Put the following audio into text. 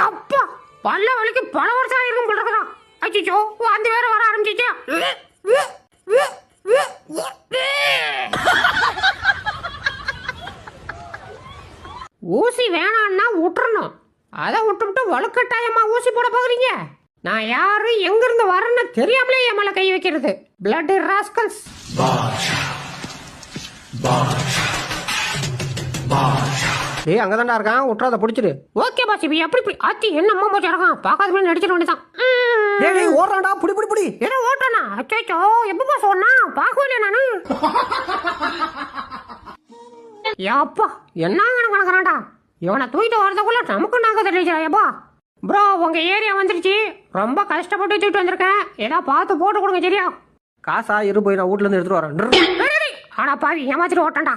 அப்பா பல்ல வலிக்கு பல வருஷம் இருக்கும் போல இருக்கா. அச்சோ அந்த வேற வர ஆரம்பிச்சிச்சு. ஊசி வேணான்னா விட்டுறணும். அதை விட்டுவிட்டு வலுக்கட்டாயமா ஊசி போட போகிறீங்க. நான் யாரு எங்க இருந்து வரேன்னு தெரியாமலே என் மேல கை வைக்கிறது. Blood rascals. டேய் அங்கதான்டா இருக்கான், உட்றாத புடிச்சிரு. Okay pass. இப்ப எப்படி ஆத்தி என்ன அம்மா போச்சு இருக்கான். பார்க்காத மாதிரி நடிச்சிட வேண்டியதான். டேய் ஓடுறான்டா, புடி புடி புடி. என்ன ஓட்டானா? அச்சோ எப்பப்பா சொன்னா பார்க்கவே நானு. யாப்பா என்னங்க கணக்குறான்டா. இவனை தூக்கிட்டு வரதுக்குள்ள நமக்கு நாங்க தெரிஞ்சாயப்பா. ப்ரோ உங்க ஏரியா வந்துருச்சு. ரொம்ப கஷ்டப்பட்டு தூக்கிட்டு வந்திருக்கேன். ஏதாவது பார்த்து போட்டு கொடுங்க சரியா? காசா இரு, போய் நான் வீட்ல இருந்து எடுத்துட்டு வரேன். ஆனா பாவி ஏமாத்திட்டு ஓட்டான்டா.